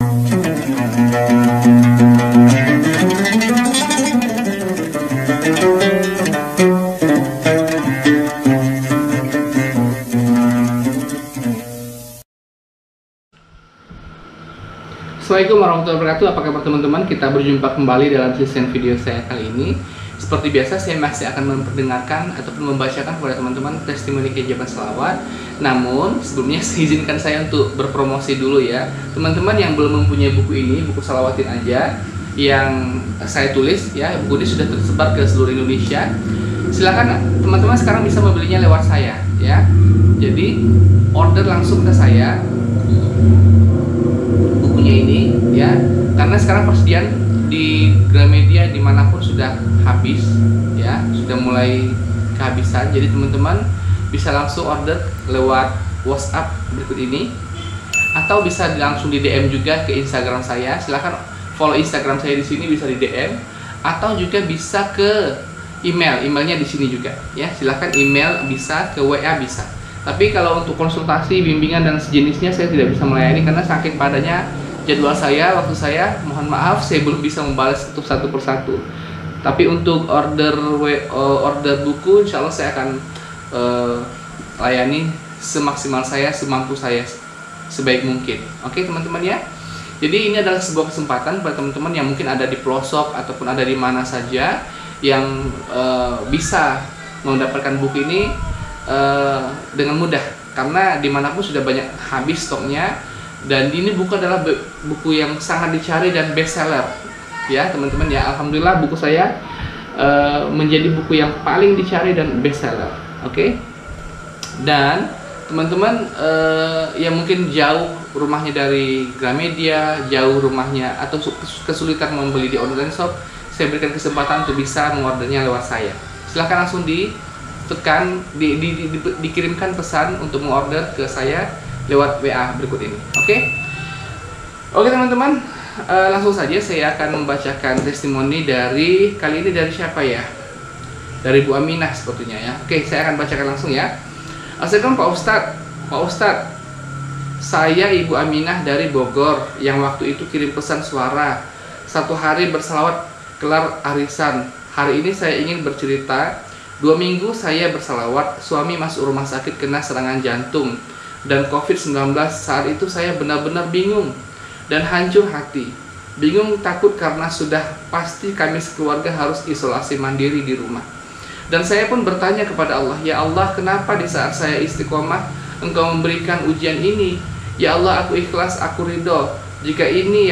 Assalamualaikum warahmatullahi wabarakatuh. Apa kabar teman-teman? Kita berjumpa kembali dalam sesi video saya kali ini. Seperti biasa, saya masih akan memperdengarkan ataupun membacakan kepada teman-teman testimoni keajaiban selawat. Namun sebelumnya izinkan saya untuk berpromosi dulu ya. Teman-teman yang belum mempunyai buku ini, buku Salawatin Aja yang saya tulis ya, buku ini sudah tersebar ke seluruh Indonesia. Silakan teman-teman sekarang bisa membelinya lewat saya ya. Jadi order langsung ke saya ini ya, karena sekarang persediaan di Gramedia dimanapun sudah habis ya, sudah mulai kehabisan. Jadi teman-teman bisa langsung order lewat WhatsApp berikut ini, atau bisa langsung di DM juga ke Instagram saya. Silahkan follow Instagram saya di sini, bisa di DM, atau juga bisa ke emailnya di sini juga ya. Silahkan email bisa, ke WA bisa. Tapi kalau untuk konsultasi, bimbingan dan sejenisnya saya tidak bisa melayani karena saking padanya jadwal saya, waktu saya, mohon maaf saya belum bisa membalas untuk satu persatu. Tapi untuk order buku, insya Allah saya akan layani semaksimal saya, semampu saya, sebaik mungkin. Oke teman-teman ya. Jadi ini adalah sebuah kesempatan buat teman-teman yang mungkin ada di pelosok ataupun ada di mana saja yang bisa mendapatkan buku ini dengan mudah, karena dimanapun sudah banyak habis stoknya. Dan ini buku adalah buku yang sangat dicari dan bestseller ya teman-teman ya. Alhamdulillah buku saya menjadi buku yang paling dicari dan bestseller. Oke. Dan teman-teman yang mungkin jauh rumahnya dari Gramedia, jauh rumahnya atau kesulitan membeli di online shop, saya berikan kesempatan untuk bisa mengordernya lewat saya. Silahkan langsung dikirimkan pesan untuk mengorder ke saya lewat WA berikut ini. Oke teman-teman, langsung saja saya akan membacakan testimoni dari kali ini dari siapa ya? Dari Bu Aminah sepertinya ya. Oke, saya akan bacakan langsung ya. Assalamualaikum Pak Ustadz, saya Ibu Aminah dari Bogor yang waktu itu kirim pesan suara. Satu hari bersalawat kelar arisan. Hari ini saya ingin bercerita. 2 minggu saya bersalawat, suami masuk rumah sakit kena serangan jantung dan COVID-19. Saat itu saya benar-benar bingung dan hancur hati. Bingung, takut karena sudah pasti kami sekeluarga harus isolasi mandiri di rumah. Dan saya pun bertanya kepada Allah, ya Allah, kenapa di saat saya istiqomah Engkau memberikan ujian ini? Ya Allah, aku ikhlas, aku ridho. Jika ini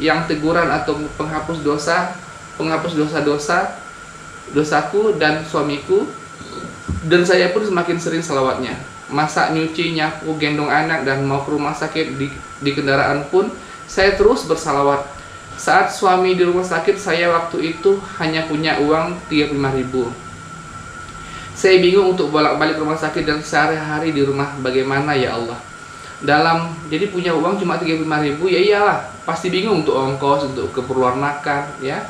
yang teguran atau penghapus dosaku dan suamiku. Dan saya pun semakin sering salawatnya. Masak, nyuci, nyapu, gendong anak, dan mau ke rumah sakit di kendaraan pun saya terus bersalawat. Saat suami di rumah sakit, saya waktu itu hanya punya uang 35.000. Saya bingung untuk bolak-balik rumah sakit dan sehari-hari di rumah bagaimana ya Allah. Jadi punya uang cuma 35.000, ya iyalah pasti bingung untuk ongkos, untuk keperluan makan ya.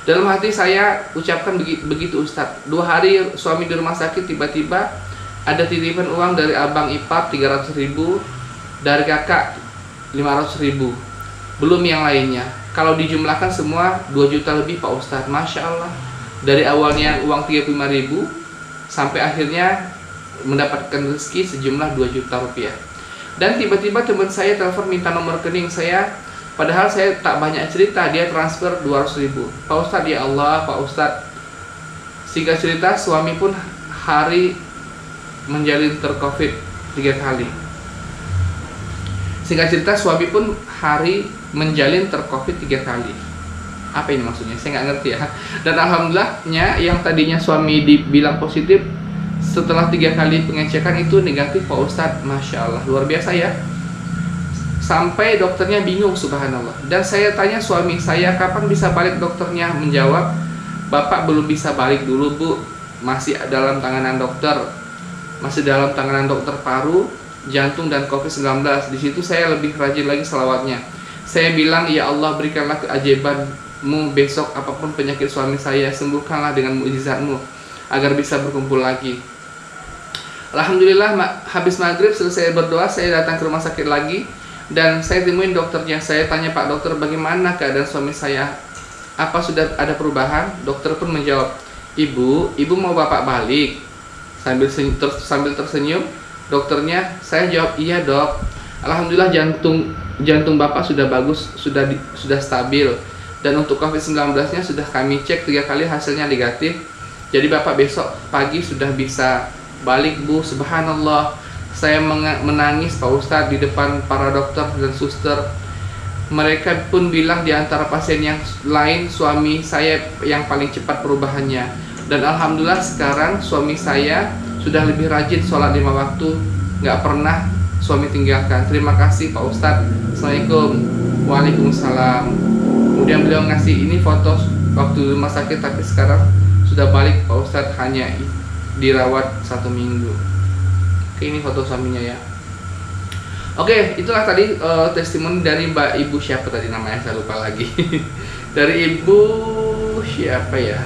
Dalam hati saya ucapkan begitu Ustadz. 2 hari suami di rumah sakit, tiba-tiba ada titipan uang dari abang ipar 300.000, dari kakak 500.000, belum yang lainnya. Kalau dijumlahkan semua 2 juta lebih Pak Ustadz. Masya Allah, dari awalnya uang 35.000 sampai akhirnya mendapatkan rezeki sejumlah 2 juta rupiah. Dan tiba-tiba teman saya telepon minta nomor rekening saya, padahal saya tak banyak cerita, dia transfer 200.000. Pak Ustadz, ya Allah Pak Ustadz. Singkat cerita, suami pun hari menjalin tercovid 3 kali. Singkat cerita, suami pun hari menjalin tercovid 3 kali. Apa ini maksudnya? Saya nggak ngerti ya. Dan alhamdulillahnya yang tadinya suami dibilang positif, setelah 3 kali pengecekan itu negatif Pak Ustadz. Masya Allah, luar biasa ya. Sampai dokternya bingung, subhanallah. Dan saya tanya suami saya, kapan bisa balik? Dokternya menjawab, Bapak belum bisa balik dulu Bu, masih dalam tanganan dokter. Masih dalam tanganan dokter paru, jantung, dan COVID-19. Di situ saya lebih rajin lagi salawatnya. Saya bilang, ya Allah, berikanlah keajaiban-Mu besok, apapun penyakit suami saya, sembuhkanlah dengan mukjizat-Mu agar bisa berkumpul lagi. Alhamdulillah, habis maghrib selesai berdoa, saya datang ke rumah sakit lagi. Dan saya temuin dokternya, saya tanya, "Pak dokter, bagaimana keadaan suami saya? Apa sudah ada perubahan?" Dokter pun menjawab, ibu mau bapak balik?" Sambil tersenyum, dokternya, saya jawab, "Iya dok, alhamdulillah jantung bapak sudah bagus, sudah stabil. Dan untuk COVID-19-nya sudah kami cek 3 kali, hasilnya negatif. Jadi bapak besok pagi sudah bisa balik bu." Subhanallah, saya menangis Pak Ustadz di depan para dokter dan suster. Mereka pun bilang di antara pasien yang lain suami saya yang paling cepat perubahannya. Dan alhamdulillah sekarang suami saya sudah lebih rajin sholat 5 waktu, nggak pernah suami tinggalkan. Terima kasih Pak Ustadz. Assalamualaikum. Waalaikumsalam. Kemudian beliau ngasih ini foto waktu rumah sakit, tapi sekarang sudah balik Pak Ustadz, hanya dirawat 1 minggu. Oke, ini foto suaminya ya. Oke, itulah tadi testimoni dari Mbak Ibu siapa tadi namanya, saya lupa lagi. Dari Ibu siapa ya?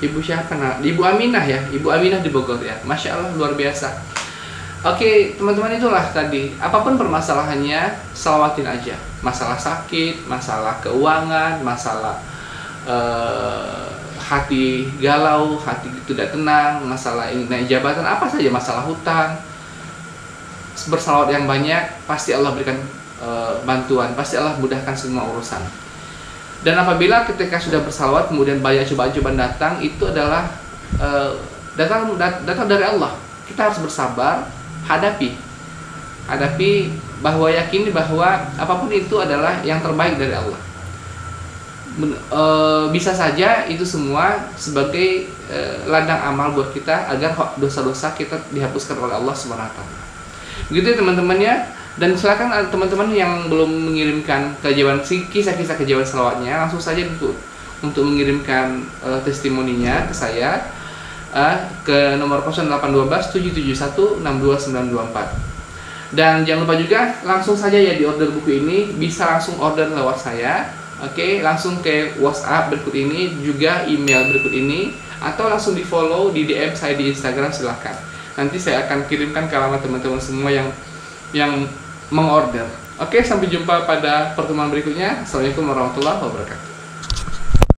Ibu siapa? Nah, Ibu Aminah ya, Ibu Aminah di Bogor ya. Masya Allah, luar biasa. Oke, teman-teman, itulah tadi. Apapun permasalahannya, salawatin aja. Masalah sakit, masalah keuangan, masalah hati galau, hati tidak tenang, masalah ingin naik jabatan, apa saja, masalah hutang, bersalawat yang banyak, pasti Allah berikan bantuan, pasti Allah mudahkan semua urusan. Dan apabila ketika sudah bersalawat kemudian banyak cobaan-cobaan datang, itu adalah datang dari Allah. Kita harus bersabar, hadapi bahwa yakini bahwa apapun itu adalah yang terbaik dari Allah. Bisa saja itu semua sebagai ladang amal buat kita agar dosa-dosa kita dihapuskan oleh Allah SWT. Begitu ya teman-temannya. Dan silakan teman-teman yang belum mengirimkan kisah-kisah keajaiban selawatnya, langsung saja untuk mengirimkan testimoninya ke saya ke nomor 0812 771 62924. Dan jangan lupa juga langsung saja ya di order buku ini, bisa langsung order lewat saya. Oke, langsung ke WhatsApp berikut ini, juga email berikut ini, atau langsung di follow di DM saya di Instagram, silahkan. Nanti saya akan kirimkan ke alamat teman-teman semua yang mengorder. Oke, sampai jumpa pada pertemuan berikutnya. Assalamualaikum warahmatullahi wabarakatuh.